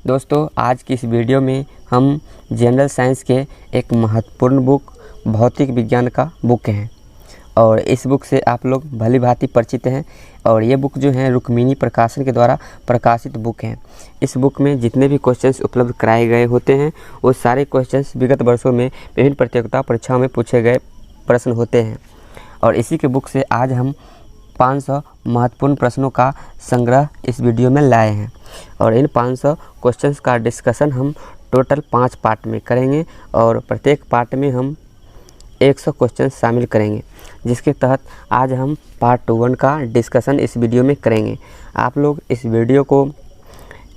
दोस्तों आज की इस वीडियो में हम जनरल साइंस के एक महत्वपूर्ण बुक भौतिक विज्ञान का बुक है और इस बुक से आप लोग भली भांति परिचित हैं। और ये बुक जो है रुक्मिणी प्रकाशन के द्वारा प्रकाशित बुक है। इस बुक में जितने भी क्वेश्चंस उपलब्ध कराए गए होते हैं वो सारे क्वेश्चंस विगत वर्षों में विभिन्न प्रतियोगिता परीक्षाओं में पूछे गए प्रश्न होते हैं। और इसी के बुक से आज हम 500 महत्वपूर्ण प्रश्नों का संग्रह इस वीडियो में लाए हैं और इन 500 क्वेश्चंस का डिस्कशन हम टोटल 5 पार्ट में करेंगे और प्रत्येक पार्ट में हम 100 क्वेश्चन शामिल करेंगे, जिसके तहत आज हम पार्ट 1 का डिस्कशन इस वीडियो में करेंगे। आप लोग इस वीडियो को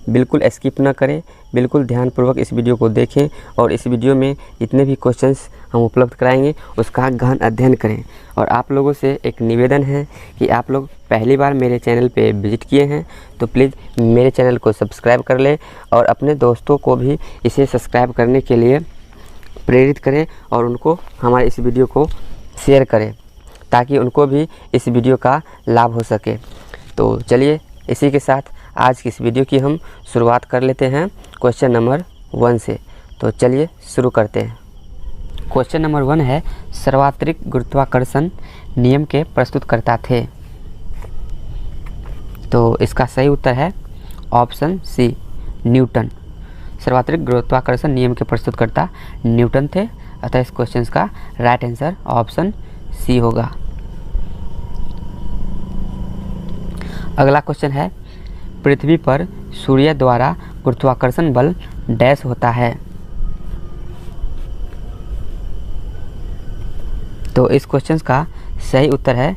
बिल्कुल स्किप न करें, बिल्कुल ध्यानपूर्वक इस वीडियो को देखें और इस वीडियो में जितने भी क्वेश्चंस हम उपलब्ध कराएंगे उसका गहन अध्ययन करें। और आप लोगों से एक निवेदन है कि आप लोग पहली बार मेरे चैनल पे विजिट किए हैं तो प्लीज़ मेरे चैनल को सब्सक्राइब कर लें और अपने दोस्तों को भी इसे सब्सक्राइब करने के लिए प्रेरित करें और उनको हमारे इस वीडियो को शेयर करें ताकि उनको भी इस वीडियो का लाभ हो सके। तो चलिए इसी के साथ आज की इस वीडियो की हम शुरुआत कर लेते हैं क्वेश्चन नंबर 1 से। तो चलिए शुरू करते हैं। क्वेश्चन नंबर 1 है, सर्वात्रिक गुरुत्वाकर्षण नियम के प्रस्तुतकर्ता थे। तो इसका सही उत्तर है ऑप्शन सी, न्यूटन। सर्वात्रिक गुरुत्वाकर्षण नियम के प्रस्तुतकर्ता न्यूटन थे, अतः इस क्वेश्चन का राइट आंसर ऑप्शन सी होगा। अगला क्वेश्चन है, पृथ्वी पर सूर्य द्वारा गुरुत्वाकर्षण बल डैश होता है। तो इस क्वेश्चन का सही उत्तर है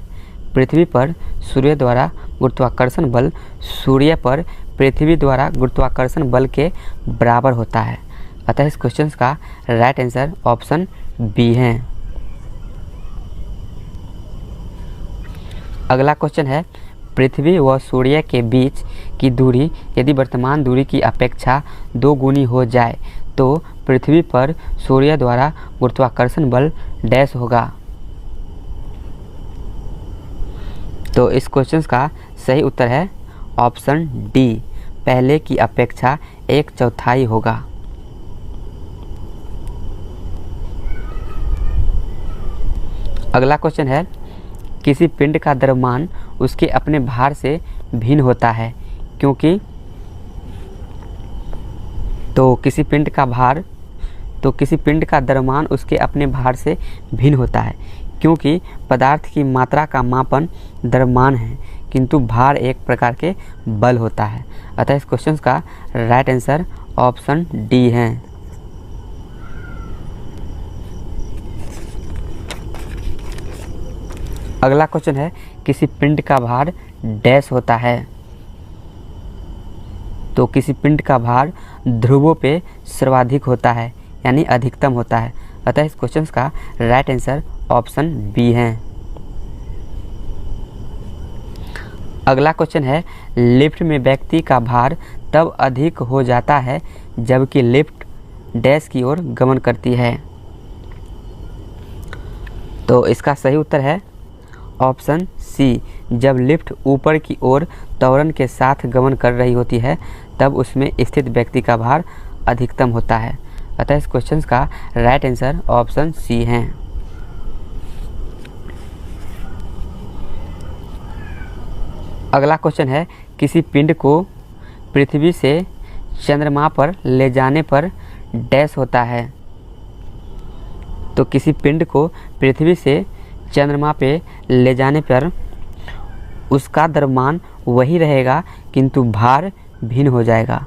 पृथ्वी पर सूर्य द्वारा गुरुत्वाकर्षण बल सूर्य पर पृथ्वी द्वारा गुरुत्वाकर्षण बल के बराबर होता है, अतः इस क्वेश्चन का राइट आंसर ऑप्शन बी है। अगला क्वेश्चन है, पृथ्वी व सूर्य के बीच की दूरी यदि वर्तमान दूरी की अपेक्षा 2 गुनी हो जाए तो पृथ्वी पर सूर्य द्वारा गुरुत्वाकर्षण बल डैश होगा। तो इस क्वेश्चन का सही उत्तर है ऑप्शन डी, पहले की अपेक्षा 1/4 होगा। अगला क्वेश्चन है, किसी पिंड का द्रव्यमान उसके अपने भार से भिन्न होता है क्योंकि किसी पिंड का द्रव्यमान उसके अपने भार से भिन्न होता है क्योंकि पदार्थ की मात्रा का मापन द्रव्यमान है किंतु भार एक प्रकार के बल होता है, अतः इस क्वेश्चन का राइट आंसर ऑप्शन डी है। अगला क्वेश्चन है, किसी पिंड का भार डैश होता है। तो किसी पिंड का भार ध्रुवों पे सर्वाधिक होता है यानी अधिकतम होता है, अतः इस क्वेश्चन का राइट आंसर ऑप्शन बी है। अगला क्वेश्चन है, लिफ्ट में व्यक्ति का भार तब अधिक हो जाता है जबकि लिफ्ट डैश की ओर गमन करती है। तो इसका सही उत्तर है ऑप्शन सी, जब लिफ्ट ऊपर की ओर त्वरण के साथ गमन कर रही होती है तब उसमें स्थित व्यक्ति का भार अधिकतम होता है, अतः इस क्वेश्चन का राइट आंसर ऑप्शन सी है। अगला क्वेश्चन है, किसी पिंड को पृथ्वी से चंद्रमा पर ले जाने पर डैश होता है। तो किसी पिंड को पृथ्वी से चंद्रमा पे ले जाने पर उसका द्रव्यमान वही रहेगा किंतु भार भिन्न हो जाएगा,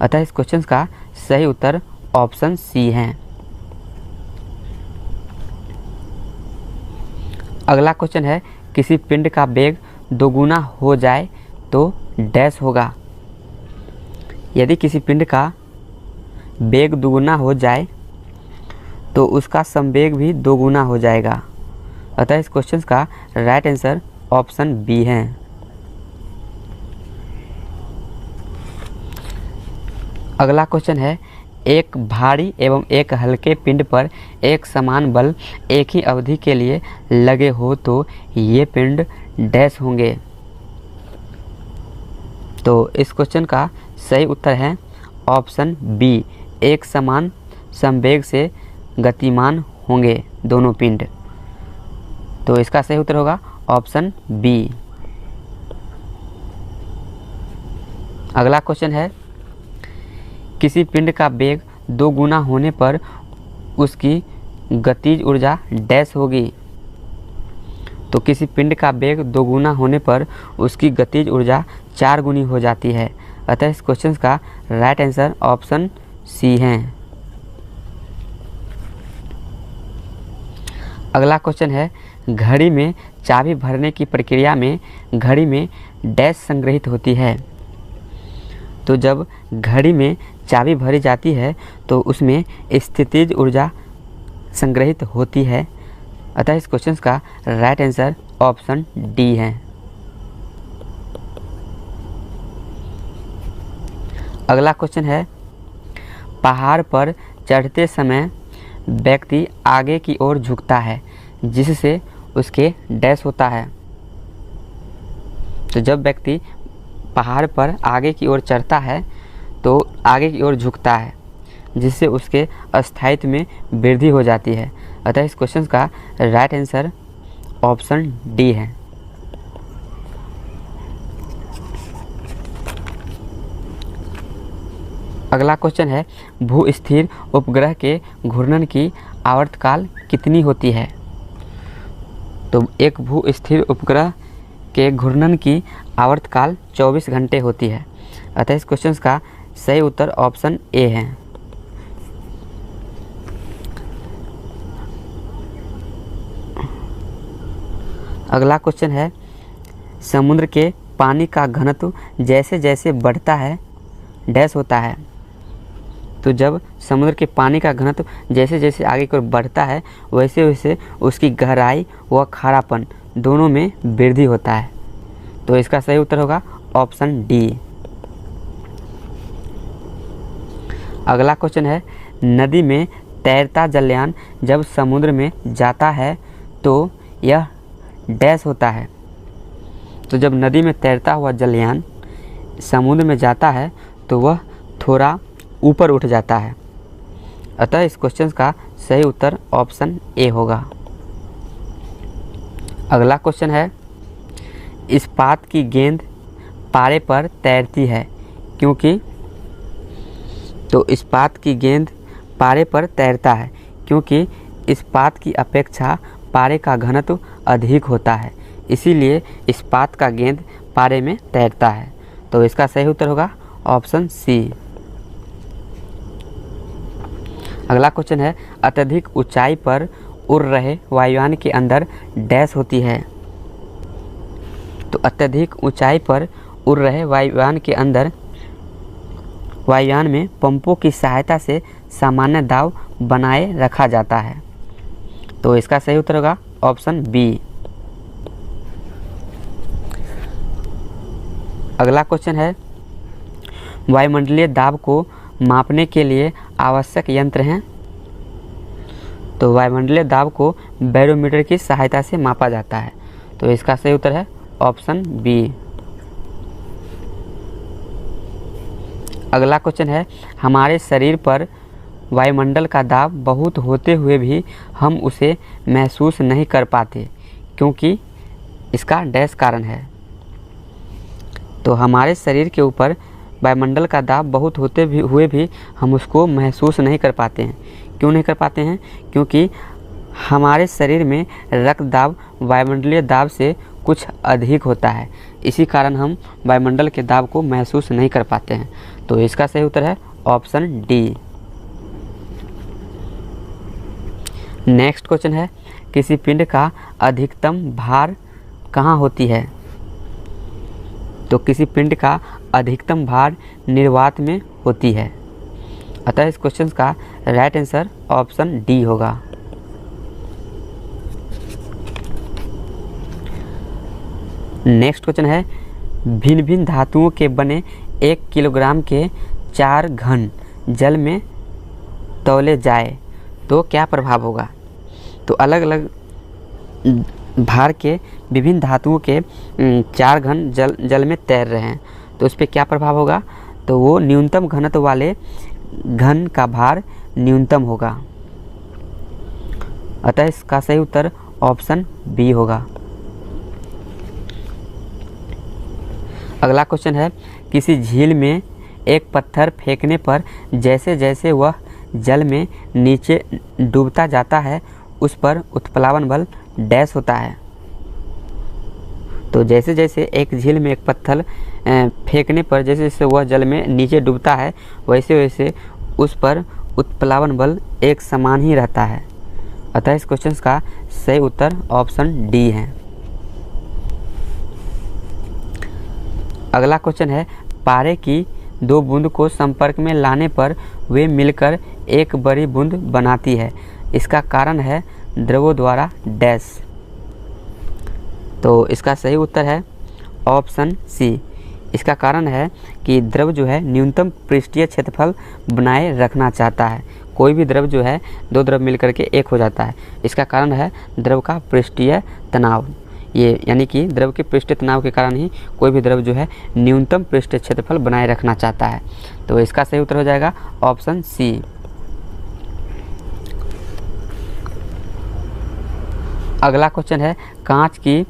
अतः इस क्वेश्चन का सही उत्तर ऑप्शन सी है। अगला क्वेश्चन है, किसी पिंड का वेग 2 गुना हो जाए तो डैश होगा। यदि किसी पिंड का वेग 2 गुना हो जाए तो उसका संवेग भी 2 गुना हो जाएगा, अतः इस क्वेश्चन का राइट आंसर ऑप्शन बी है। अगला क्वेश्चन है, एक भारी एवं एक हल्के पिंड पर एक समान बल एक ही अवधि के लिए लगे हो तो ये पिंड डैश होंगे। तो इस क्वेश्चन का सही उत्तर है ऑप्शन बी, एक समान संवेग से गतिमान होंगे दोनों पिंड। तो इसका सही उत्तर होगा ऑप्शन बी। अगला क्वेश्चन है, किसी पिंड का वेग 2 गुना होने पर उसकी गतिज ऊर्जा डैश होगी। तो किसी पिंड का वेग 2 गुना होने पर उसकी गतिज ऊर्जा 4 गुनी हो जाती है। अतः इस क्वेश्चन का राइट आंसर ऑप्शन सी है। अगला क्वेश्चन है, घड़ी में चाबी भरने की प्रक्रिया में घड़ी में डैश संग्रहित होती है। तो जब घड़ी में चाबी भरी जाती है तो उसमें स्थितिज ऊर्जा संग्रहित होती है। अतः इस क्वेश्चन का राइट आंसर ऑप्शन डी है। अगला क्वेश्चन है, पहाड़ पर चढ़ते समय व्यक्ति आगे की ओर झुकता है जिससे उसके डैश होता है। तो जब व्यक्ति पहाड़ पर आगे की ओर चढ़ता है तो आगे की ओर झुकता है जिससे उसके स्थायित्व में वृद्धि हो जाती है। अतः इस क्वेश्चन का राइट आंसर ऑप्शन डी है। अगला क्वेश्चन है, भू-स्थिर उपग्रह के घूर्णन की आवर्तकाल कितनी होती है। तो एक भू-स्थिर उपग्रह के घूर्णन की आवर्तकाल 24 घंटे होती है। अतः इस क्वेश्चन का सही उत्तर ऑप्शन ए है। अगला क्वेश्चन है, समुद्र के पानी का घनत्व जैसे जैसे बढ़ता है डैश होता है। तो जब समुद्र के पानी का घनत्व जैसे जैसे आगे की ओर बढ़ता है वैसे वैसे उसकी गहराई व खारापन दोनों में वृद्धि होता है। तो इसका सही उत्तर होगा ऑप्शन डी। अगला क्वेश्चन है, नदी में तैरता जलयान जब समुद्र में जाता है तो यह डैश होता है। तो जब नदी में तैरता हुआ जलयान समुद्र में जाता है तो वह थोड़ा ऊपर उठ जाता है। अतः इस क्वेश्चन का सही उत्तर ऑप्शन ए होगा। अगला क्वेश्चन है, इस्पात की गेंद पारे पर तैरती है क्योंकि। तो इस्पात की गेंद पारे पर तैरता है क्योंकि इस्पात की अपेक्षा पारे का घनत्व अधिक होता है, इसीलिए इस्पात का गेंद पारे में तैरता है। तो इसका सही उत्तर होगा ऑप्शन सी। अगला क्वेश्चन है, अत्यधिक ऊंचाई पर उड़ रहे वायुयान के अंदर डैश होती है। तो अत्यधिक ऊंचाई पर उड़ रहे वायुयान के अंदर वायुयान में पंपों की सहायता से सामान्य दाब बनाए रखा जाता है। तो इसका सही उत्तर होगा ऑप्शन बी। अगला क्वेश्चन है, वायुमंडलीय दाब को मापने के लिए आवश्यक यंत्र हैं। तो वायुमंडलीय दाब को बैरोमीटर की सहायता से मापा जाता है। तो इसका सही उत्तर है ऑप्शन बी। अगला क्वेश्चन है, हमारे शरीर पर वायुमंडल का दाब बहुत होते हुए भी हम उसे महसूस नहीं कर पाते क्योंकि इसका डैश कारण है। तो हमारे शरीर के ऊपर वायुमंडल का दाब बहुत होते हुए भी हम उसको महसूस नहीं कर पाते हैं। क्यों नहीं कर पाते हैं? क्योंकि हमारे शरीर में रक्त दाब वायुमंडलीय दाब से कुछ अधिक होता है, इसी कारण हम वायुमंडल के दाब को महसूस नहीं कर पाते हैं। तो इसका सही उत्तर है ऑप्शन डी। नेक्स्ट क्वेश्चन है, किसी पिंड का अधिकतम भार कहाँ होती है? तो किसी पिंड का अधिकतम भार निर्वात में होती है। अतः इस क्वेश्चन का राइट आंसर ऑप्शन डी होगा। नेक्स्ट क्वेश्चन है, भिन्न भिन्न धातुओं के बने 1 किलोग्राम के 4 घन जल में तौले जाए तो क्या प्रभाव होगा? तो अलग अलग भार के विभिन्न धातुओं के 4 घन जल में तैर रहे हैं तो उस पर क्या प्रभाव होगा? तो वो न्यूनतम घनत्व वाले घन का भार न्यूनतम होगा। अतः इसका सही उत्तर ऑप्शन बी होगा। अगला क्वेश्चन है, किसी झील में एक पत्थर फेंकने पर जैसे जैसे वह जल में नीचे डूबता जाता है उस पर उत्प्लावन बल डैश होता है। तो जैसे जैसे एक झील में एक पत्थर फेंकने पर जैसे जैसे वह जल में नीचे डूबता है वैसे वैसे उस पर उत्प्लावन बल एक समान ही रहता है। अतः इस क्वेश्चन का सही उत्तर ऑप्शन डी है। अगला क्वेश्चन है, पारे की दो बूंद को संपर्क में लाने पर वे मिलकर एक बड़ी बूंद बनाती है, इसका कारण है द्रवों द्वारा डैश। तो इसका सही उत्तर है ऑप्शन सी। इसका कारण है कि द्रव जो है न्यूनतम पृष्ठीय क्षेत्रफल बनाए रखना चाहता है। कोई भी द्रव जो है दो द्रव मिलकर के एक हो जाता है, इसका कारण है द्रव का पृष्ठीय तनाव। ये यानी कि द्रव के पृष्ठीय तनाव के कारण ही कोई भी द्रव जो है न्यूनतम पृष्ठीय क्षेत्रफल बनाए रखना चाहता है। तो इसका सही उत्तर हो जाएगा ऑप्शन सी। अगला क्वेश्चन है, कांच की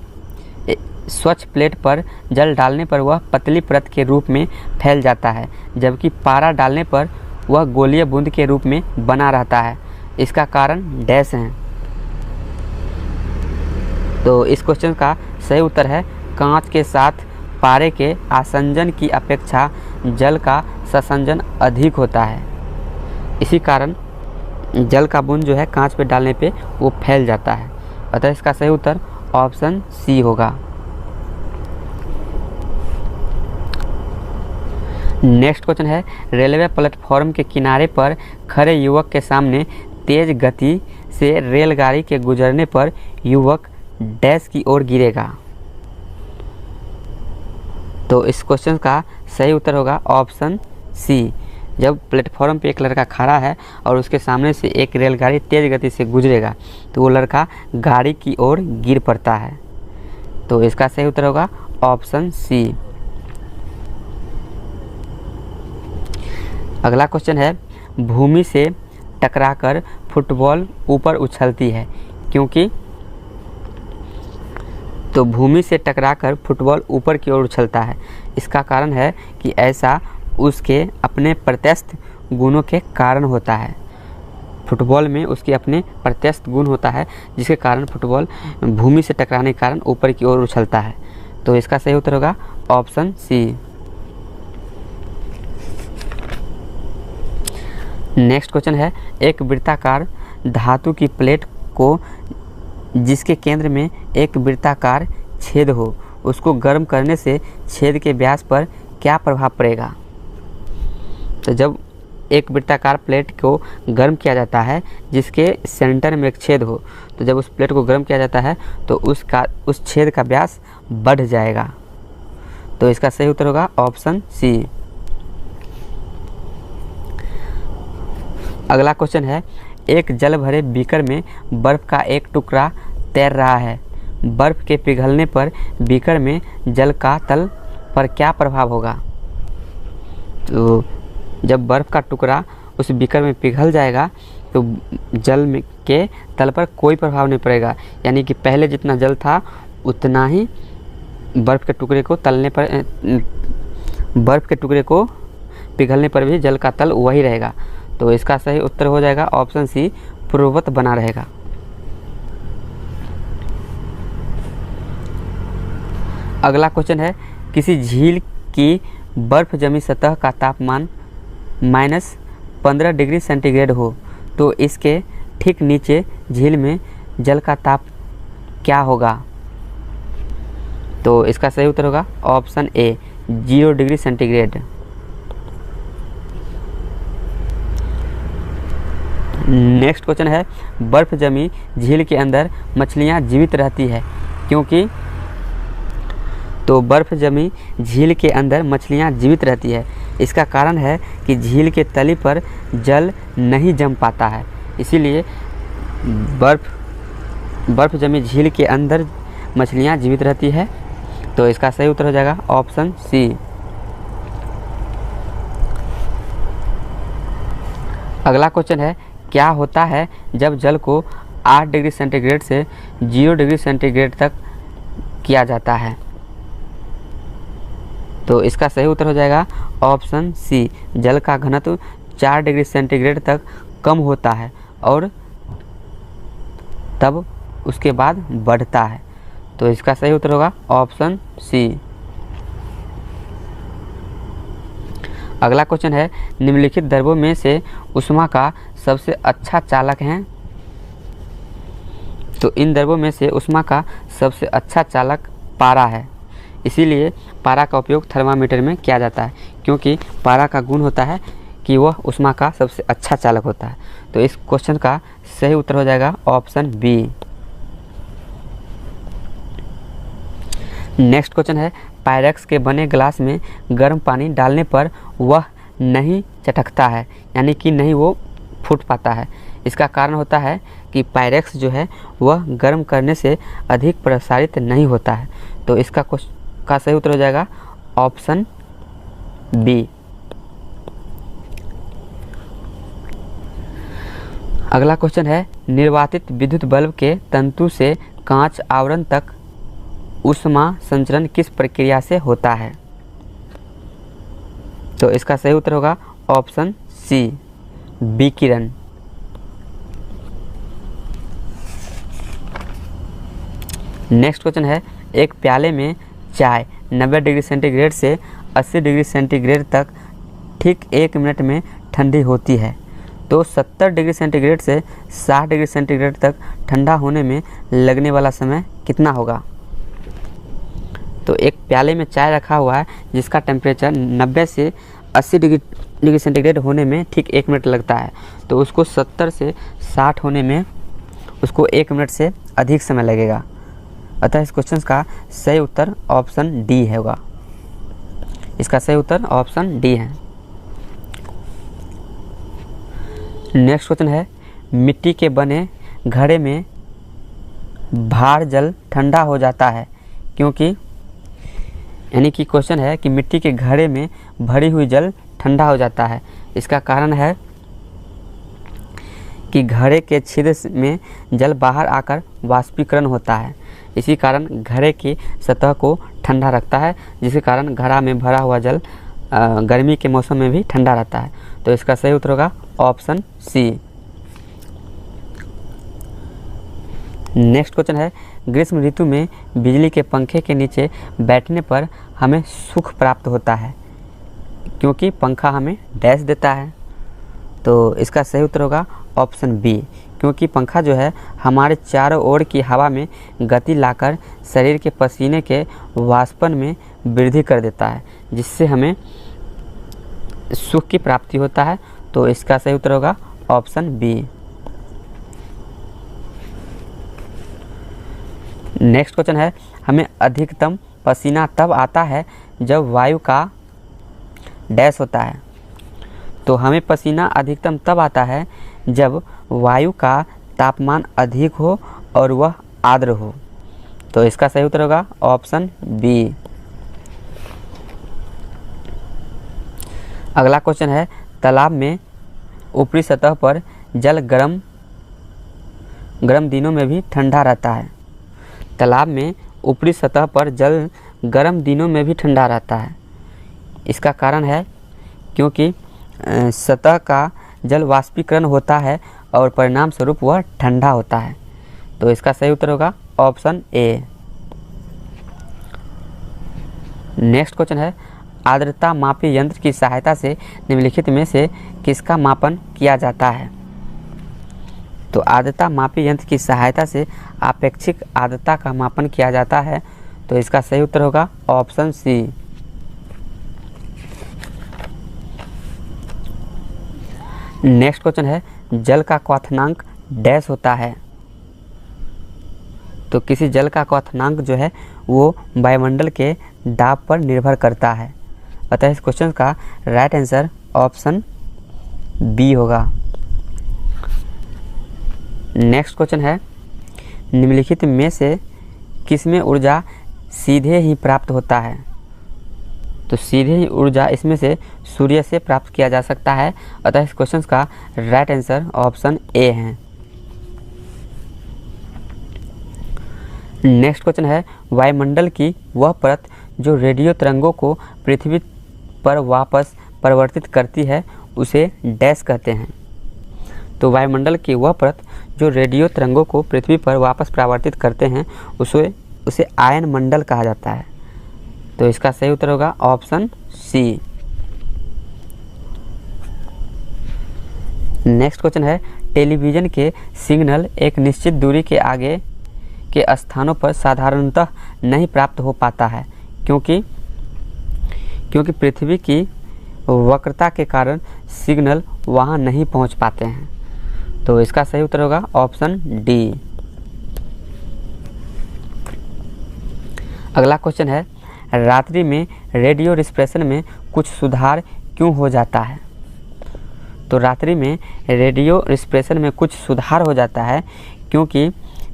स्वच्छ प्लेट पर जल डालने पर वह पतली परत के रूप में फैल जाता है, जबकि पारा डालने पर वह गोलीय बूंद के रूप में बना रहता है, इसका कारण डैश है। तो इस क्वेश्चन का सही उत्तर है, कांच के साथ पारे के आसंजन की अपेक्षा जल का संसंजन अधिक होता है, इसी कारण जल का बूंद जो है कांच पे डालने पे वो फैल जाता है। अतः इसका सही उत्तर ऑप्शन सी होगा। नेक्स्ट क्वेश्चन है, रेलवे प्लेटफॉर्म के किनारे पर खड़े युवक के सामने तेज गति से रेलगाड़ी के गुजरने पर युवक डैश की ओर गिरेगा। तो इस क्वेश्चन का सही उत्तर होगा ऑप्शन सी। जब प्लेटफॉर्म पे एक लड़का खड़ा है और उसके सामने से एक रेलगाड़ी तेज गति से गुजरेगा तो वो लड़का गाड़ी की ओर गिर पड़ता है। तो इसका सही उत्तर होगा ऑप्शन सी। अगला क्वेश्चन है, भूमि से टकराकर फुटबॉल ऊपर उछलती है क्योंकि। तो भूमि से टकराकर फुटबॉल ऊपर की ओर उछलता है, इसका कारण है कि ऐसा उसके अपने प्रत्यस्थ गुणों के कारण होता है। फुटबॉल में उसके अपने प्रत्यस्थ गुण होता है जिसके कारण फुटबॉल भूमि से टकराने के कारण ऊपर की ओर उछलता है। तो इसका सही उत्तर होगा ऑप्शन सी। नेक्स्ट क्वेश्चन है, एक वृत्ताकार धातु की प्लेट को जिसके केंद्र में एक वृत्ताकार छेद हो उसको गर्म करने से छेद के व्यास पर क्या प्रभाव पड़ेगा। तो जब एक वृत्ताकार प्लेट को गर्म किया जाता है जिसके सेंटर में एक छेद हो, तो जब उस प्लेट को गर्म किया जाता है तो उस छेद का व्यास बढ़ जाएगा। तो इसका सही उत्तर होगा ऑप्शन सी। अगला क्वेश्चन है, एक जल भरे बीकर में बर्फ़ का एक टुकड़ा तैर रहा है। बर्फ़ के पिघलने पर बीकर में जल का तल पर क्या प्रभाव होगा। तो जब बर्फ़ का टुकड़ा उस बीकर में पिघल जाएगा तो जल में के तल पर कोई प्रभाव नहीं पड़ेगा, यानी कि पहले जितना जल था उतना ही बर्फ़ के टुकड़े को तलने पर बर्फ़ के टुकड़े को पिघलने पर भी जल का तल वही रहेगा। तो इसका सही उत्तर हो जाएगा ऑप्शन सी, पूर्ववत बना रहेगा। अगला क्वेश्चन है, किसी झील की बर्फ जमी सतह का तापमान -15 डिग्री सेंटीग्रेड हो तो इसके ठीक नीचे झील में जल का ताप क्या होगा। तो इसका सही उत्तर होगा option A, 0 degree centigrade. Next question है, बर्फ जमी झील के अंदर मछलियां जीवित रहती है क्योंकि। तो बर्फ जमी झील के अंदर मछलियां जीवित रहती है, इसका कारण है कि झील के तली पर जल नहीं जम पाता है, इसीलिए बर्फ जमी झील के अंदर मछलियां जीवित रहती है। तो इसका सही उत्तर हो जाएगा ऑप्शन सी। अगला क्वेश्चन है, क्या होता है जब जल को 8 डिग्री सेंटीग्रेड से 0 डिग्री सेंटीग्रेड तक किया जाता है? तो इसका सही उत्तर हो जाएगा ऑप्शन सी, जल का घनत्व 4 डिग्री सेंटीग्रेड तक कम होता है और तब उसके बाद बढ़ता है। तो इसका सही उत्तर होगा ऑप्शन सी। अगला क्वेश्चन है, निम्नलिखित द्रव्यों में से ऊष्मा का सबसे अच्छा चालक है? तो इन द्रव्यों में से ऊष्मा का सबसे अच्छा चालक पारा है। इसीलिए पारा का उपयोग थर्मामीटर में किया जाता है, क्योंकि पारा का गुण होता है कि वह ऊष्मा का सबसे अच्छा चालक होता है। तो इस क्वेश्चन का सही उत्तर हो जाएगा ऑप्शन बी। नेक्स्ट क्वेश्चन है, पायरेक्स के बने ग्लास में गर्म पानी डालने पर वह नहीं चटकता है, यानी कि नहीं वो फूट पाता है। इसका कारण होता है कि पायरेक्स जो है वह गर्म करने से अधिक प्रसारित नहीं होता है। तो इसका का सही उत्तर हो जाएगा ऑप्शन बी। अगला क्वेश्चन है, निर्वातित विद्युत बल्ब के तंतु से कांच आवरण तक ऊष्मा संचरण किस प्रक्रिया से होता है? तो इसका सही उत्तर होगा ऑप्शन सी, विकिरण। नेक्स्ट क्वेश्चन है, एक प्याले में चाय 90 डिग्री सेंटीग्रेड से 80 डिग्री सेंटीग्रेड तक ठीक 1 मिनट में ठंडी होती है, तो 70 डिग्री सेंटीग्रेड से 60 डिग्री सेंटीग्रेड तक ठंडा होने में लगने वाला समय कितना होगा? तो एक प्याले में चाय रखा हुआ है जिसका टेम्परेचर 90 से 80 डिग्री सेंटीग्रेड होने में ठीक 1 मिनट लगता है, तो उसको 70 से 60 होने में उसको 1 मिनट से अधिक समय लगेगा। अतः इस क्वेश्चन का सही उत्तर ऑप्शन डी होगा। इसका सही उत्तर ऑप्शन डी है। नेक्स्ट क्वेश्चन है, मिट्टी के बने घड़े में भार जल ठंडा हो जाता है क्योंकि, यानी कि क्वेश्चन है कि मिट्टी के घड़े में भरी हुई जल ठंडा हो जाता है। इसका कारण है कि घड़े के छिद्र में जल बाहर आकर वाष्पीकरण होता है। इसी कारण घड़े की सतह को ठंडा रखता है, जिसके कारण घड़ा में भरा हुआ जल गर्मी के मौसम में भी ठंडा रहता है। तो इसका सही उत्तर होगा ऑप्शन सी। नेक्स्ट क्वेश्चन है, ग्रीष्म ऋतु में बिजली के पंखे के नीचे बैठने पर हमें सुख प्राप्त होता है क्योंकि पंखा हमें डैश देता है। तो इसका सही उत्तर होगा ऑप्शन बी, क्योंकि पंखा जो है हमारे चारों ओर की हवा में गति लाकर शरीर के पसीने के वाष्पन में वृद्धि कर देता है, जिससे हमें सुख की प्राप्ति होता है। तो इसका सही उत्तर होगा ऑप्शन बी। नेक्स्ट क्वेश्चन है, हमें अधिकतम पसीना तब आता है जब वायु का डैश होता है। तो हमें पसीना अधिकतम तब आता है जब वायु का तापमान अधिक हो और वह आर्द्र हो। तो इसका सही उत्तर होगा ऑप्शन बी। अगला क्वेश्चन है, तालाब में ऊपरी सतह पर जल गर्म दिनों में भी ठंडा रहता है। तालाब में ऊपरी सतह पर जल गर्म दिनों में भी ठंडा रहता है। इसका कारण है क्योंकि सतह का जल वाष्पीकरण होता है और परिणाम स्वरूप वह ठंडा होता है। तो इसका सही उत्तर होगा ऑप्शन ए। नेक्स्ट क्वेश्चन है, आर्द्रता मापी यंत्र की सहायता से निम्नलिखित में से किसका मापन किया जाता है? तो आर्द्रता मापी यंत्र की सहायता से आपेक्षिक आर्द्रता का मापन किया जाता है। तो इसका सही उत्तर होगा ऑप्शन सी। नेक्स्ट क्वेश्चन है, जल का क्वथनांक डैश होता है। तो किसी जल का क्वथनांक जो है वो वायुमंडल के दाब पर निर्भर करता है। अतः इस क्वेश्चन का राइट आंसर ऑप्शन बी होगा। नेक्स्ट क्वेश्चन है, निम्नलिखित में से किसमें ऊर्जा सीधे ही प्राप्त होता है? तो सीधे ही ऊर्जा इसमें से सूर्य से प्राप्त किया जा सकता है। अतः इस क्वेश्चन का राइट आंसर ऑप्शन ए है। नेक्स्ट क्वेश्चन है, वायुमंडल की वह परत जो रेडियो तरंगों को पृथ्वी पर वापस परिवर्तित करती है उसे डैश कहते हैं। तो वायुमंडल की वह परत जो रेडियो तरंगों को पृथ्वी पर वापस परावर्तित करते हैं उसे आयन मंडल कहा जाता है। तो इसका सही उत्तर होगा ऑप्शन सी। नेक्स्ट क्वेश्चन है, टेलीविज़न के सिग्नल एक निश्चित दूरी के आगे के स्थानों पर साधारणतः नहीं प्राप्त हो पाता है क्योंकि पृथ्वी की वक्रता के कारण सिग्नल वहां नहीं पहुंच पाते हैं। तो इसका सही उत्तर होगा ऑप्शन डी। अगला क्वेश्चन है, रात्रि में रेडियो रिफ्रेक्शन में कुछ सुधार क्यों हो जाता है। तो रात्रि में रेडियो रिफ्रेक्शन में कुछ सुधार हो जाता है क्योंकि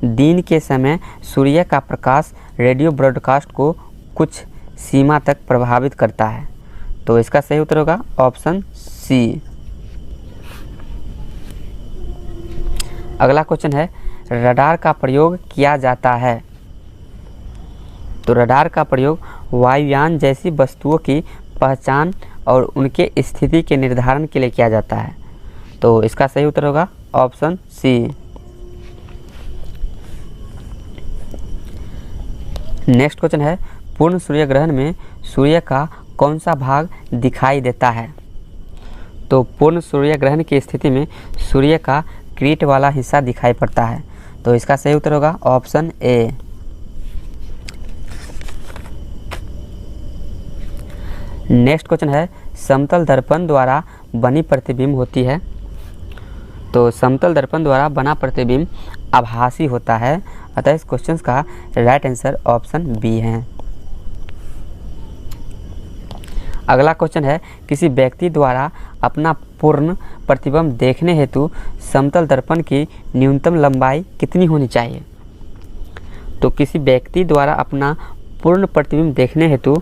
दिन के समय सूर्य का प्रकाश रेडियो ब्रॉडकास्ट को कुछ सीमा तक प्रभावित करता है। तो इसका सही उत्तर होगा ऑप्शन सी। अगला क्वेश्चन है, रडार का प्रयोग किया जाता है। तो रडार का प्रयोग वायुयान जैसी वस्तुओं की पहचान और उनके स्थिति के निर्धारण के लिए किया जाता है। तो इसका सही उत्तर होगा ऑप्शन सी। नेक्स्ट क्वेश्चन है, पूर्ण सूर्य ग्रहण में सूर्य का कौन सा भाग दिखाई देता है। तो पूर्ण सूर्य ग्रहण की स्थिति में सूर्य का क्रीट वाला हिस्सा दिखाई पड़ता है। तो इसका सही उत्तर होगा ऑप्शन ए। नेक्स्ट क्वेश्चन है, समतल दर्पण द्वारा बनी प्रतिबिंब होती है। तो समतल दर्पण द्वारा बना प्रतिबिंब आभासी होता है। अतः इस क्वेश्चन का राइट आंसर ऑप्शन बी है। अगला क्वेश्चन है, किसी व्यक्ति द्वारा अपना पूर्ण प्रतिबिंब देखने हेतु समतल दर्पण की न्यूनतम लंबाई कितनी होनी चाहिए। तो किसी व्यक्ति द्वारा अपना पूर्ण प्रतिबिंब देखने हेतु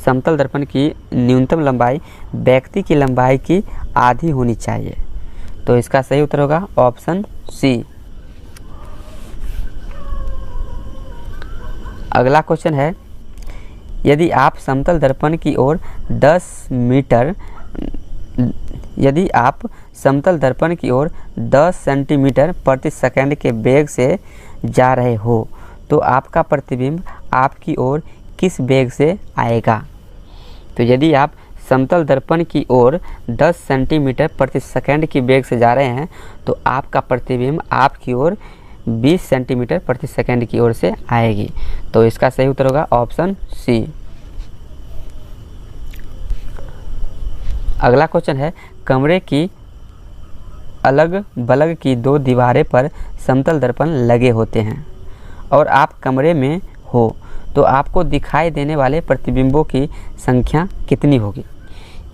समतल दर्पण की न्यूनतम लंबाई व्यक्ति की लंबाई की आधी होनी चाहिए। तो इसका सही उत्तर होगा ऑप्शन सी। अगला क्वेश्चन है, यदि आप समतल दर्पण की ओर 10 सेंटीमीटर प्रति सेकंड के वेग से जा रहे हो तो आपका प्रतिबिंब आपकी ओर किस वेग से आएगा। तो यदि आप समतल दर्पण की ओर 10 सेंटीमीटर प्रति सेकंड की वेग से जा रहे हैं तो आपका प्रतिबिंब आपकी ओर 20 सेंटीमीटर प्रति सेकंड की ओर से आएगी। तो इसका सही उत्तर होगा ऑप्शन सी। अगला क्वेश्चन है, कमरे की अलग बलग की 2 दीवारें पर समतल दर्पण लगे होते हैं और आप कमरे में हो तो आपको दिखाई देने वाले प्रतिबिंबों की संख्या कितनी होगी।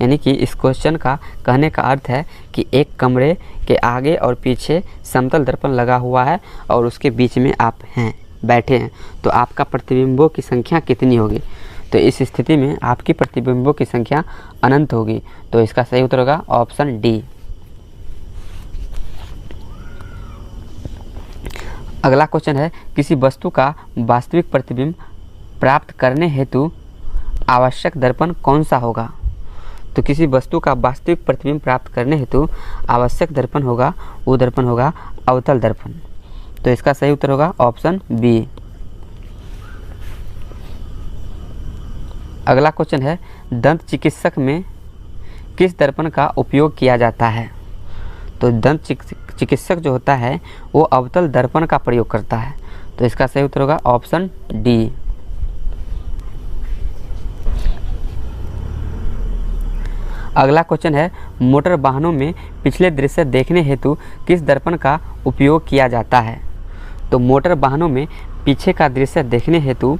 यानी कि इस क्वेश्चन का कहने का अर्थ है कि एक कमरे के आगे और पीछे समतल दर्पण लगा हुआ है और उसके बीच में आप बैठे हैं तो आपका प्रतिबिंबों की संख्या कितनी होगी। तो इस स्थिति में आपकी प्रतिबिंबों की संख्या अनंत होगी। तो इसका सही उत्तर होगा ऑप्शन डी। अगला क्वेश्चन है, किसी वस्तु का वास्तविक प्रतिबिंब प्राप्त करने हेतु आवश्यक दर्पण कौन सा होगा। तो किसी वस्तु का वास्तविक प्रतिबिंब प्राप्त करने हेतु आवश्यक दर्पण होगा वो दर्पण होगा अवतल दर्पण। तो इसका सही उत्तर होगा ऑप्शन बी। अगला क्वेश्चन है, दंत चिकित्सक में किस दर्पण का उपयोग किया जाता है। तो दंत चिकित्सक जो होता है वो अवतल दर्पण का प्रयोग करता है। तो इसका सही उत्तर होगा ऑप्शन डी। अगला क्वेश्चन है, मोटर वाहनों में पिछले दृश्य देखने हेतु किस दर्पण का उपयोग किया जाता है। तो मोटर वाहनों में पीछे का दृश्य देखने हेतु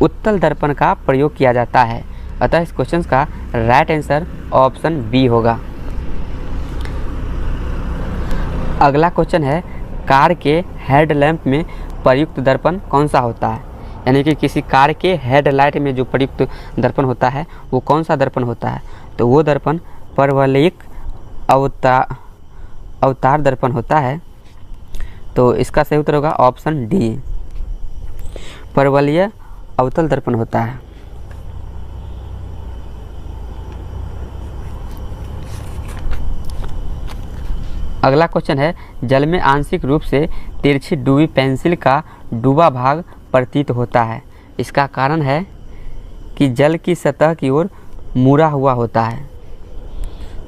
उत्तल दर्पण का प्रयोग किया जाता है। अतः इस क्वेश्चन का राइट आंसर ऑप्शन बी होगा। अगला क्वेश्चन है, कार के हेडलैम्प में प्रयुक्त दर्पण कौन सा होता है। यानी कि किसी कार के हेडलाइट में जो प्रयुक्त दर्पण होता है वो कौन सा दर्पण होता है? तो वो दर्पण परवलयिक अवतार दर्पण होता है। तो इसका सही उत्तर होगा ऑप्शन डी, परवलय अवतल दर्पण होता है। अगला क्वेश्चन है, जल में आंशिक रूप से तिरछी डूबी पेंसिल का डूबा भाग प्रतीत होता है। इसका कारण है कि जल की सतह की ओर मुड़ा हुआ होता है।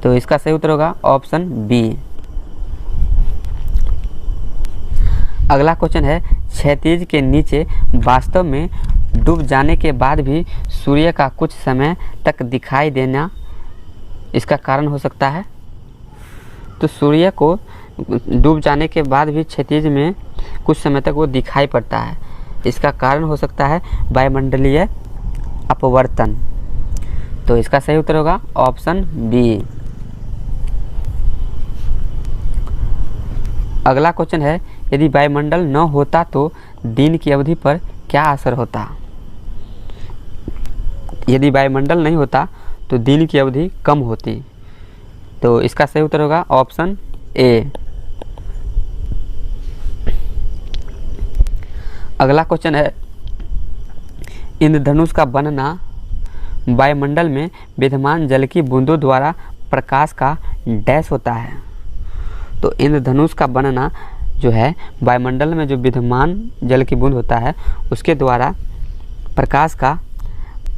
तो इसका सही उत्तर होगा ऑप्शन बी। अगला क्वेश्चन है, क्षैतिज के नीचे वास्तव में डूब जाने के बाद भी सूर्य का कुछ समय तक दिखाई देना इसका कारण हो सकता है। तो सूर्य को डूब जाने के बाद भी क्षैतिज में कुछ समय तक वो दिखाई पड़ता है, इसका कारण हो सकता है वायुमंडलीय अपवर्तन। तो इसका सही उत्तर होगा ऑप्शन बी। अगला क्वेश्चन है, यदि वायुमंडल न होता तो दिन की अवधि पर क्या असर होता? यदि वायुमंडल नहीं होता तो दिन की अवधि कम होती। तो इसका सही उत्तर होगा ऑप्शन ए। अगला क्वेश्चन है, इंद्रधनुष का बनना वायुमंडल में विद्यमान जल की बूंदों द्वारा प्रकाश का डैश होता है। तो इंद्रधनुष का बनना जो है वायुमंडल में जो विद्यमान जल की बूंद होता है उसके द्वारा प्रकाश का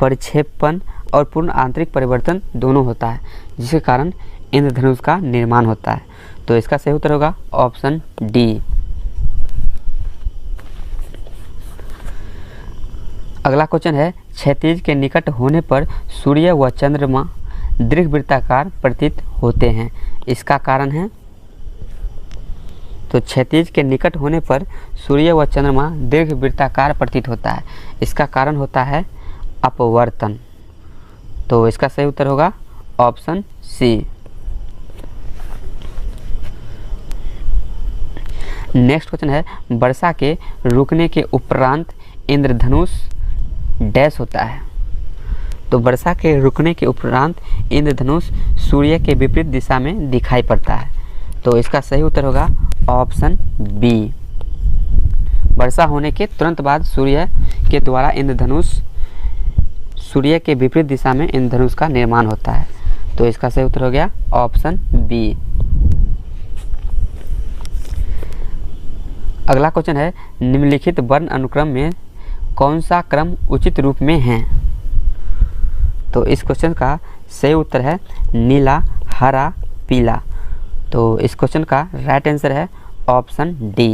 परिक्षेपण और पूर्ण आंतरिक परिवर्तन दोनों होता है, जिसके कारण इंद्रधनुष का निर्माण होता है। तो इसका सही उत्तर होगा ऑप्शन डी। अगला क्वेश्चन है, क्षैतिज के निकट होने पर सूर्य व चंद्रमा दीर्घवृत्ताकार प्रतीत होते हैं, इसका कारण है? तो क्षैतिज के निकट होने पर सूर्य व चंद्रमा दीर्घवृत्ताकार प्रतीत होता है, इसका कारण होता है अपवर्तन। तो इसका सही उत्तर होगा ऑप्शन सी। नेक्स्ट क्वेश्चन है, वर्षा के रुकने के उपरांत इंद्रधनुष डैश होता है। तो वर्षा के रुकने के उपरांत इंद्रधनुष सूर्य के विपरीत दिशा में दिखाई पड़ता है। तो इसका सही उत्तर होगा ऑप्शन बी। वर्षा होने के तुरंत बाद सूर्य के द्वारा इंद्रधनुष सूर्य के विपरीत दिशा में इंद्रधनुष का निर्माण होता है। तो इसका सही उत्तर हो गया ऑप्शन बी। अगला क्वेश्चन है, निम्नलिखित वर्ण अनुक्रम में कौन सा क्रम उचित रूप में है? तो इस क्वेश्चन का सही उत्तर है नीला, हरा, पीला। तो इस क्वेश्चन का राइट आंसर है ऑप्शन डी।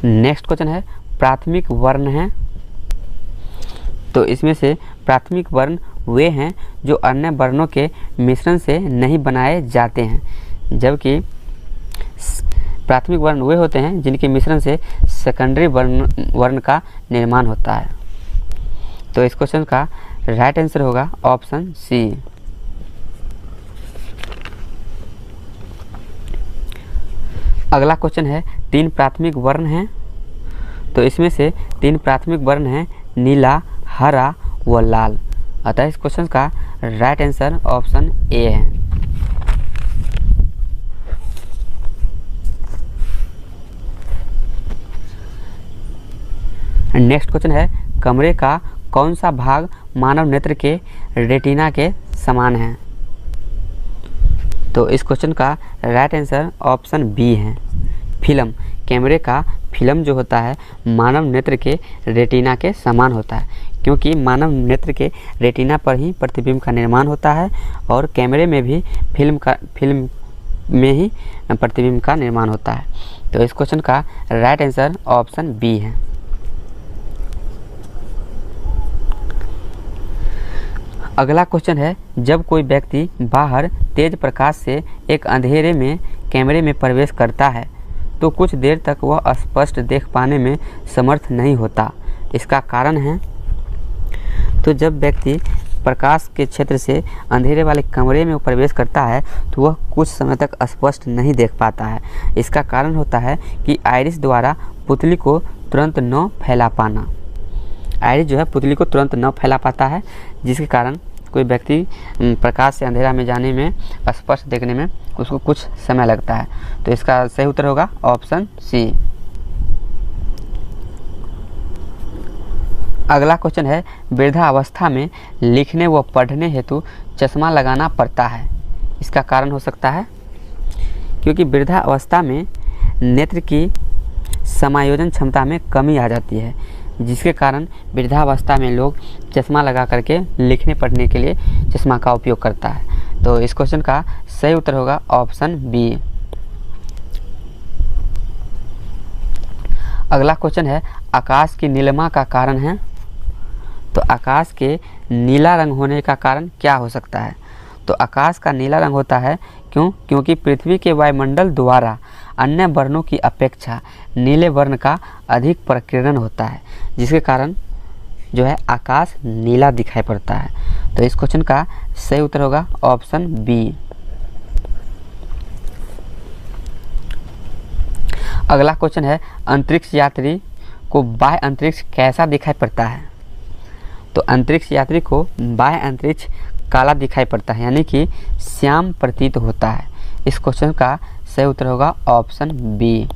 नेक्स्ट क्वेश्चन है, प्राथमिक वर्ण हैं। तो इसमें से प्राथमिक वर्ण वे हैं जो अन्य वर्णों के मिश्रण से नहीं बनाए जाते हैं, जबकि प्राथमिक वर्ण वे होते हैं जिनके मिश्रण से सेकेंडरी वर्ण का निर्माण होता है। तो इस क्वेश्चन का राइट आंसर होगा ऑप्शन सी। अगला क्वेश्चन है, 3 प्राथमिक वर्ण हैं। तो इसमें से 3 प्राथमिक वर्ण हैं नीला, हरा व लाल। अतः इस क्वेश्चन का राइट आंसर ऑप्शन ए है। नेक्स्ट क्वेश्चन है, कमरे का कौन सा भाग मानव नेत्र के रेटिना के समान है? तो इस क्वेश्चन का राइट आंसर ऑप्शन बी है, फिल्म। कैमरे का फिल्म जो होता है मानव नेत्र के रेटिना के समान होता है, क्योंकि मानव नेत्र के रेटिना पर ही प्रतिबिंब का निर्माण होता है और कैमरे में भी फिल्म में ही प्रतिबिंब का निर्माण होता है। तो इस क्वेश्चन का राइट आंसर ऑप्शन बी है। अगला क्वेश्चन है, जब कोई व्यक्ति बाहर तेज प्रकाश से एक अंधेरे में कैमरे में प्रवेश करता है तो कुछ देर तक वह स्पष्ट देख पाने में समर्थ नहीं होता, इसका कारण है? तो जब व्यक्ति प्रकाश के क्षेत्र से अंधेरे वाले कमरे में प्रवेश करता है तो वह कुछ समय तक स्पष्ट नहीं देख पाता है। इसका कारण होता है कि आइरिस द्वारा पुतली को तुरंत न फैला पाना। आइरिस जो है पुतली को तुरंत न फैला पाता है, जिसके कारण कोई व्यक्ति प्रकाश से अंधेरा में जाने में, स्पष्ट देखने में उसको कुछ समय लगता है। तो इसका सही उत्तर होगा ऑप्शन सी। अगला क्वेश्चन है, वृद्धावस्था में लिखने व पढ़ने हेतु चश्मा लगाना पड़ता है। इसका कारण हो सकता है क्योंकि वृद्धावस्था में नेत्र की समायोजन क्षमता में कमी आ जाती है, जिसके कारण वृद्धावस्था में लोग चश्मा लगा करके लिखने पढ़ने के लिए चश्मा का उपयोग करता है। तो इस क्वेश्चन का सही उत्तर होगा ऑप्शन बी। अगला क्वेश्चन है, आकाश की नीलिमा का कारण है। तो आकाश के नीला रंग होने का कारण क्या हो सकता है? तो आकाश का नीला रंग होता है क्योंकि पृथ्वी के वायुमंडल द्वारा अन्य वर्णों की अपेक्षा नीले वर्ण का अधिक प्रकीर्णन होता है, जिसके कारण जो है आकाश नीला दिखाई पड़ता है। तो इस क्वेश्चन का सही उत्तर होगा ऑप्शन बी। अगला क्वेश्चन है, अंतरिक्ष यात्री को बाह्य अंतरिक्ष कैसा दिखाई पड़ता है? तो अंतरिक्ष यात्री को बाह्य अंतरिक्ष काला दिखाई पड़ता है, यानी कि श्याम प्रतीत होता है। इस क्वेश्चन का सही उत्तर होगा ऑप्शन बी।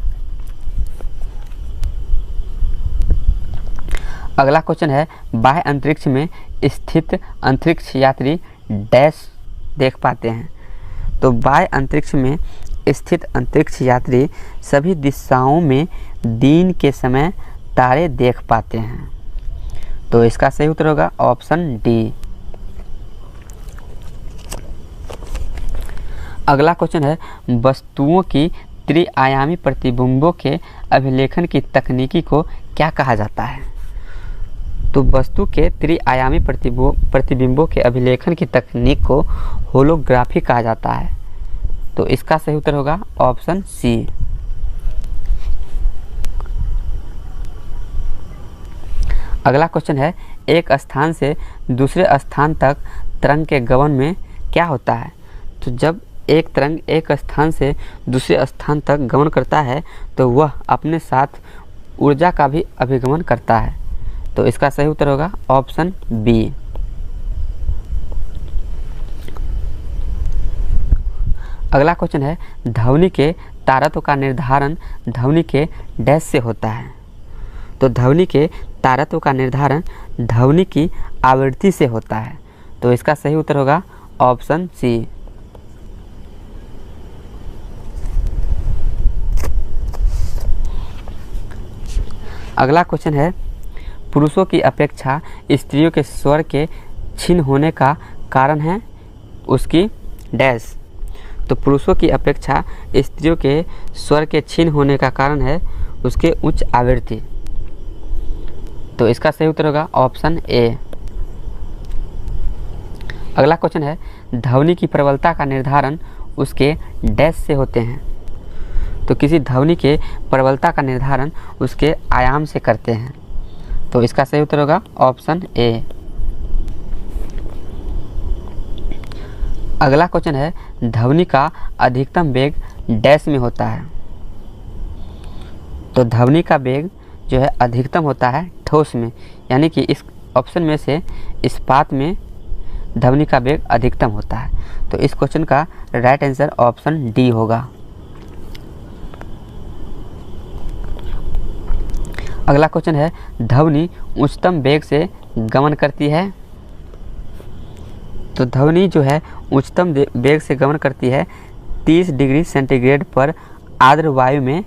अगला क्वेश्चन है, बाह्य अंतरिक्ष में स्थित अंतरिक्ष यात्री डैश देख पाते हैं। तो बाह्य अंतरिक्ष में स्थित अंतरिक्ष यात्री सभी दिशाओं में दिन के समय तारे देख पाते हैं। तो इसका सही उत्तर होगा ऑप्शन डी। अगला क्वेश्चन है, वस्तुओं की त्रिआयामी प्रतिबिंबों के अभिलेखन की तकनीकी को क्या कहा जाता है? तो वस्तु के त्रिआयामी प्रतिबिंबों के अभिलेखन की तकनीक को होलोग्राफी कहा जाता है। तो इसका सही उत्तर होगा ऑप्शन सी। अगला क्वेश्चन है, एक स्थान से दूसरे स्थान तक तरंग के गमन में क्या होता है? तो जब एक तरंग एक स्थान से दूसरे स्थान तक गमन करता है तो वह अपने साथ ऊर्जा का भी अभिगमन करता है। तो इसका सही उत्तर होगा ऑप्शन बी। अगला क्वेश्चन है, ध्वनि के तारत्व का निर्धारण ध्वनि के डैश से होता है। तो ध्वनि के तारत्व का निर्धारण ध्वनि की आवृत्ति से होता है। तो इसका सही उत्तर होगा ऑप्शन सी। अगला क्वेश्चन है, पुरुषों की अपेक्षा स्त्रियों के स्वर के क्षीण होने का कारण है उसकी डैश। तो पुरुषों की अपेक्षा स्त्रियों के स्वर के क्षीण होने का कारण है उसके उच्च आवृत्ति। तो इसका सही उत्तर होगा ऑप्शन ए। अगला क्वेश्चन है, ध्वनि की प्रबलता का निर्धारण उसके डैश से होते हैं। तो किसी ध्वनि के प्रबलता का निर्धारण उसके आयाम से करते हैं। तो इसका सही उत्तर होगा ऑप्शन ए। अगला क्वेश्चन है, ध्वनि का अधिकतम वेग डैश में होता है। तो ध्वनि का वेग जो है अधिकतम होता है ठोस में, यानी कि इस ऑप्शन में से इस्पात में ध्वनि का वेग अधिकतम होता है। तो इस क्वेश्चन का राइट आंसर ऑप्शन डी होगा। अगला क्वेश्चन है, ध्वनि उच्चतम वेग से गमन करती है। तो ध्वनि जो है उच्चतम वेग से गमन करती है 30 डिग्री सेंटीग्रेड पर आर्द्र वायु में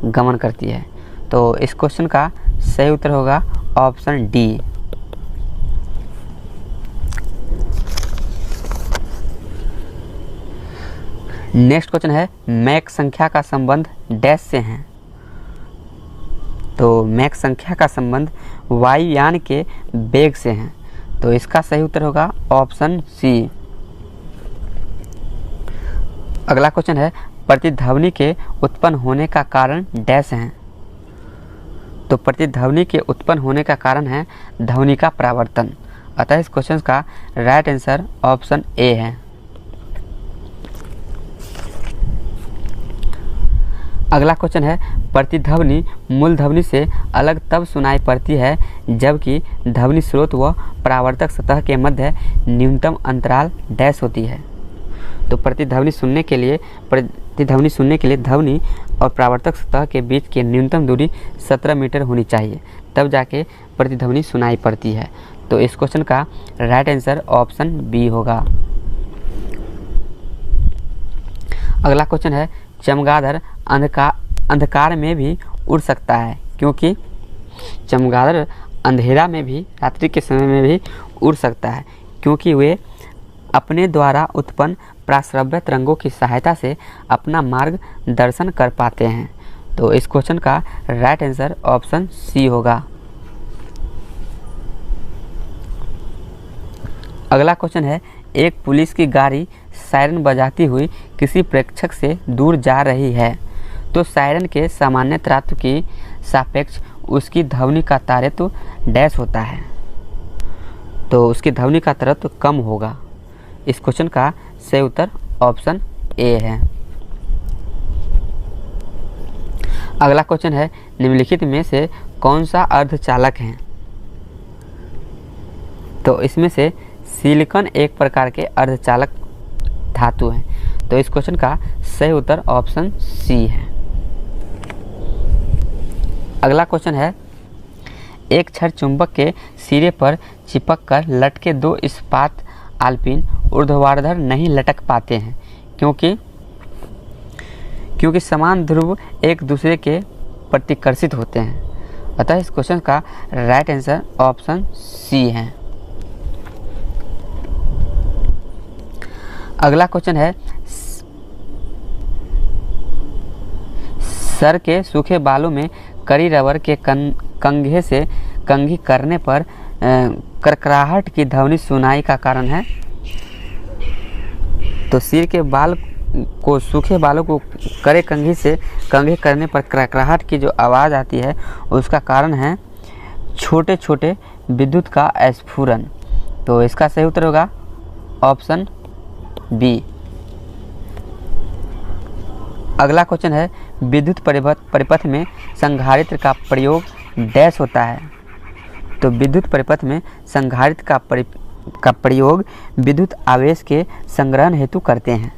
गमन करती है। तो इस क्वेश्चन का सही उत्तर होगा ऑप्शन डी। नेक्स्ट क्वेश्चन है, मैक संख्या का संबंध डैश से है। तो मैक संख्या का संबंध वायुयान के वेग से है। तो इसका सही उत्तर होगा ऑप्शन सी। अगला क्वेश्चन है, प्रतिध्वनि के उत्पन्न होने का कारण डैश है। तो प्रतिध्वनि के उत्पन्न होने का कारण है ध्वनि का परावर्तन। अतः इस क्वेश्चन का राइट आंसर ऑप्शन ए है। अगला क्वेश्चन है, प्रतिध्वनि मूल ध्वनि से अलग तब सुनाई पड़ती है जबकि ध्वनि स्रोत व परावर्तक सतह के मध्य न्यूनतम अंतराल डैश होती है। तो प्रतिध्वनि सुनने के लिए ध्वनि और परावर्तक सतह के बीच की न्यूनतम दूरी 17 मीटर होनी चाहिए, तब जाके प्रतिध्वनि सुनाई पड़ती है। तो इस क्वेश्चन का राइट आंसर ऑप्शन बी होगा। अगला क्वेश्चन है, चमगादड़ अंधकार में भी उड़ सकता है, क्योंकि चमगादड़ अंधेरा में भी रात्रि के समय में भी उड़ सकता है, क्योंकि वे अपने द्वारा उत्पन्न प्राश्रव्य तरंगों की सहायता से अपना मार्ग दर्शन कर पाते हैं। तो इस क्वेश्चन का राइट आंसर ऑप्शन सी होगा। अगला क्वेश्चन है, एक पुलिस की गाड़ी सायरन बजाती हुई किसी प्रेक्षक से दूर जा रही है, तो सायरन के सामान्य तरातु की सापेक्ष उसकी ध्वनि का तारतम्य डैश होता है। तो उसकी ध्वनि का तारतम्य कम होगा। इस क्वेश्चन का सही उत्तर ऑप्शन ए है। अगला क्वेश्चन है, निम्नलिखित में से कौन सा अर्धचालक है? तो इसमें से सिलिकॉन एक प्रकार के अर्धचालक धातु है। तो इस क्वेश्चन का सही उत्तर ऑप्शन सी है। अगला क्वेश्चन है, एक क्षण चुंबक के सिरे पर चिपक कर लटके दो इस्पात आलपीन ऊर्ध्वाधर नहीं लटक पाते हैं, क्योंकि समान ध्रुव एक दूसरे के प्रतिकर्षित होते हैं। अतः इस क्वेश्चन का राइट आंसर ऑप्शन सी है। अगला क्वेश्चन है, सर के सूखे बालों में कड़ी रबर के कंघे से कंघी करने पर करकराहट की ध्वनि सुनाई का कारण है। तो सिर के बाल को सूखे बालों को कड़े कंघी से कंघी करने पर करकराहट की जो आवाज़ आती है उसका कारण है छोटे छोटे विद्युत का स्फुरन। तो इसका सही उत्तर होगा ऑप्शन बी। अगला क्वेश्चन है, विद्युत परिपथ में संधारित्र का प्रयोग डैश होता है। तो विद्युत परिपथ में संधारित्र का प्रयोग विद्युत आवेश के संग्रहण हेतु करते हैं।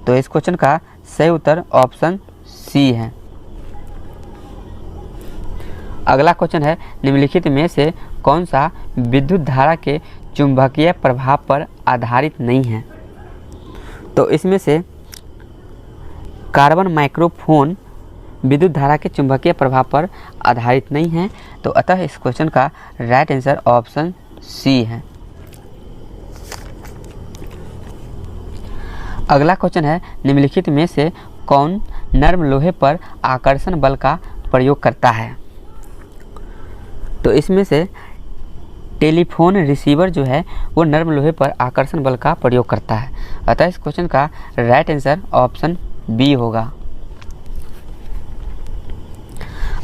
तो इस क्वेश्चन का सही उत्तर ऑप्शन सी है। अगला क्वेश्चन है, निम्नलिखित में से कौन सा विद्युत धारा के चुंबकीय प्रभाव पर आधारित नहीं है? तो इसमें से कार्बन माइक्रोफोन विद्युत धारा के चुंबकीय प्रभाव पर आधारित नहीं है। तो अतः इस क्वेश्चन का राइट आंसर ऑप्शन सी है। अगला क्वेश्चन है, निम्नलिखित में से कौन नर्म लोहे पर आकर्षण बल का प्रयोग करता है? तो इसमें से टेलीफोन रिसीवर जो है वो नर्म लोहे पर आकर्षण बल का प्रयोग करता है। अतः इस क्वेश्चन का राइट आंसर ऑप्शन बी होगा।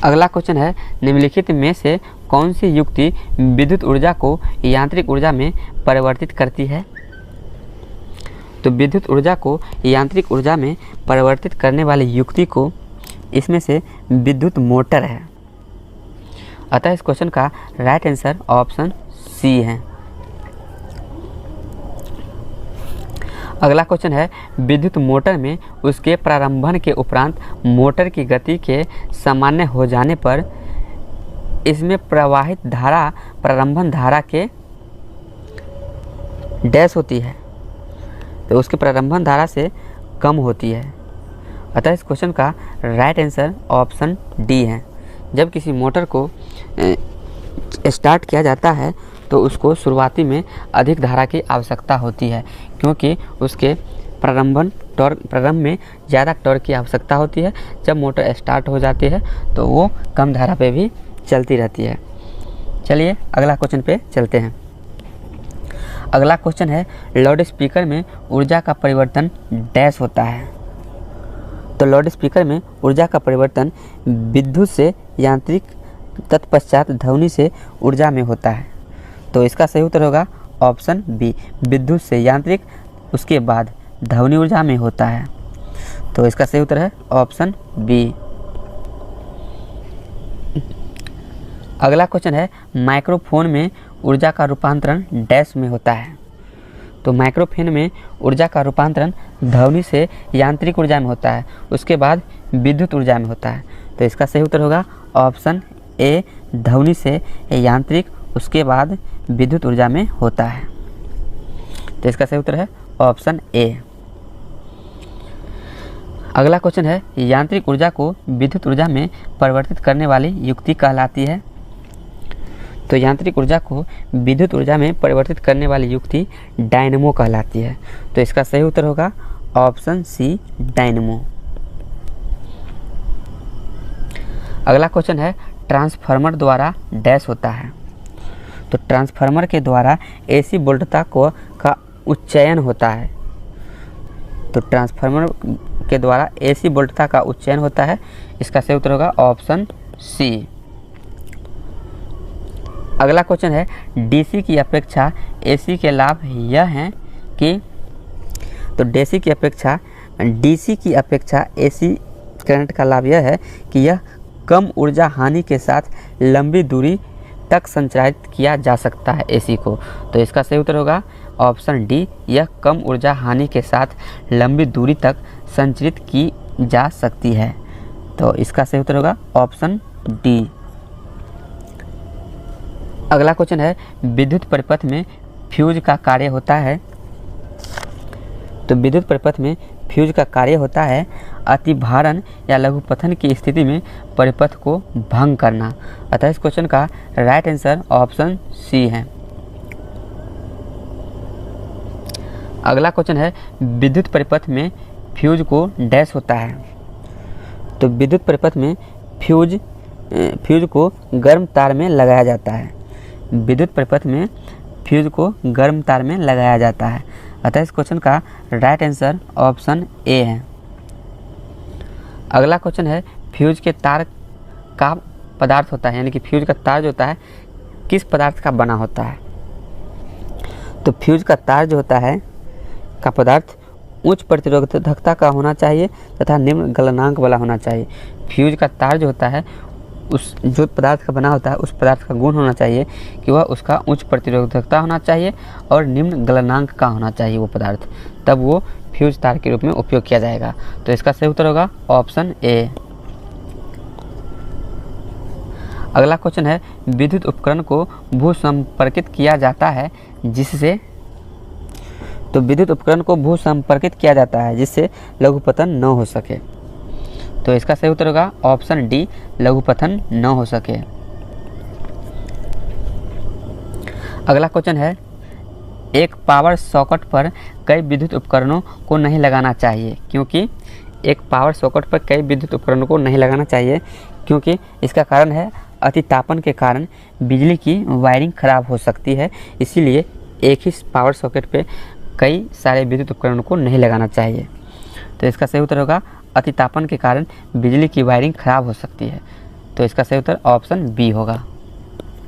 अगला क्वेश्चन है, निम्नलिखित में से कौन सी युक्ति विद्युत ऊर्जा को यांत्रिक ऊर्जा में परिवर्तित करती है? तो विद्युत ऊर्जा को यांत्रिक ऊर्जा में परिवर्तित करने वाली युक्ति को इसमें से विद्युत मोटर है। अतः इस क्वेश्चन का राइट आंसर ऑप्शन सी है। अगला क्वेश्चन है, विद्युत मोटर में उसके प्रारंभन के उपरांत मोटर की गति के सामान्य हो जाने पर इसमें प्रवाहित धारा प्रारंभन धारा के डैश होती है। तो उसके प्रारंभन धारा से कम होती है। अतः इस क्वेश्चन का राइट आंसर ऑप्शन डी है। जब किसी मोटर को स्टार्ट किया जाता है तो उसको शुरुआती में अधिक धारा की आवश्यकता होती है, क्योंकि उसके प्रारंभ में ज़्यादा टॉर्क की आवश्यकता होती है। जब मोटर स्टार्ट हो जाती है तो वो कम धारा पे भी चलती रहती है। चलिए अगला क्वेश्चन पे चलते हैं। अगला क्वेश्चन है, लाउड स्पीकर में ऊर्जा का परिवर्तन डैश होता है। तो लाउड स्पीकर में ऊर्जा का परिवर्तन विद्युत से यांत्रिक तत्पश्चात ध्वनि से ऊर्जा में होता है। तो इसका सही उत्तर होगा ऑप्शन बी विद्युत से यांत्रिक उसके बाद ध्वनि ऊर्जा में होता है। तो इसका सही उत्तर है ऑप्शन बी। अगला क्वेश्चन है माइक्रोफोन में ऊर्जा का रूपांतरण डैश में होता है। तो माइक्रोफोन में ऊर्जा का रूपांतरण ध्वनि से यांत्रिक ऊर्जा में होता है, उसके बाद विद्युत ऊर्जा में होता है। तो इसका सही उत्तर होगा ऑप्शन ए ध्वनि से यांत्रिक उसके बाद विद्युत ऊर्जा में होता है। तो इसका सही उत्तर है ऑप्शन ए। अगला क्वेश्चन है यांत्रिक ऊर्जा को विद्युत ऊर्जा में परिवर्तित करने वाली युक्ति कहलाती है। तो यांत्रिक ऊर्जा को विद्युत ऊर्जा में परिवर्तित करने वाली युक्ति डायनेमो कहलाती है। तो इसका सही उत्तर होगा ऑप्शन सी डायनेमो। अगला क्वेश्चन है ट्रांसफार्मर द्वारा डैश होता है। तो ट्रांसफार्मर के द्वारा एसी वोल्टता का उच्चयन होता है। तो ट्रांसफार्मर के द्वारा एसी वोल्टता का उच्चयन होता है। इसका सही उत्तर होगा ऑप्शन सी। अगला क्वेश्चन है डीसी की अपेक्षा एसी के लाभ यह हैं कि तो डीसी की अपेक्षा एसी करंट का लाभ यह है कि यह कम ऊर्जा हानि के साथ लंबी दूरी तक संचारित किया जा सकता है एसी को। तो इसका सही उत्तर होगा ऑप्शन डी यह कम ऊर्जा हानि के साथ लंबी दूरी तक संचारित की जा सकती है। तो इसका सही उत्तर होगा ऑप्शन डी। अगला क्वेश्चन है विद्युत परिपथ में फ्यूज का कार्य होता है। तो विद्युत परिपथ में फ्यूज का कार्य होता है अतिभारण या लघुपथन की स्थिति में परिपथ को भंग करना। अतः इस क्वेश्चन का राइट आंसर ऑप्शन सी है। अगला क्वेश्चन है विद्युत परिपथ में फ्यूज को डैश होता है। तो विद्युत परिपथ में फ्यूज को गर्म तार में लगाया जाता है। विद्युत परिपथ में फ्यूज को गर्म तार में लगाया जाता है। अतः इस क्वेश्चन का राइट आंसर ऑप्शन ए है। अगला क्वेश्चन है फ्यूज के तार का पदार्थ होता है, यानी कि फ्यूज का तार जो होता है किस पदार्थ का बना होता है। तो फ्यूज का तार जो होता है का पदार्थ उच्च प्रतिरोधकता का होना चाहिए तथा निम्न गलनांक वाला होना चाहिए। फ्यूज का तार जो होता है उस जो पदार्थ का बना होता है उस पदार्थ का गुण होना चाहिए कि वह उसका उच्च प्रतिरोधकता होना चाहिए और निम्न गलनांक का होना चाहिए वो पदार्थ, तब वो फ्यूज तार के रूप में उपयोग किया जाएगा। तो इसका सही उत्तर होगा ऑप्शन ए। अगला क्वेश्चन है विद्युत उपकरण को भू संपर्कित किया जाता है जिससे तो विद्युत उपकरण को भू संपर्कित किया जाता है जिससे लघुपतन न हो सके। तो इसका सही उत्तर होगा ऑप्शन डी लघुपतन न हो सके। अगला क्वेश्चन है एक पावर सॉकेट पर कई विद्युत उपकरणों को नहीं लगाना चाहिए क्योंकि एक पावर सॉकेट पर कई विद्युत उपकरणों को नहीं लगाना चाहिए क्योंकि इसका कारण है अतितापन के कारण बिजली की वायरिंग खराब हो सकती है, इसीलिए एक ही पावर सॉकेट पे कई सारे विद्युत उपकरणों को नहीं लगाना चाहिए। तो इसका सही उत्तर होगा अतितापन के कारण बिजली की वायरिंग खराब हो सकती है। तो इसका सही उत्तर ऑप्शन बी होगा।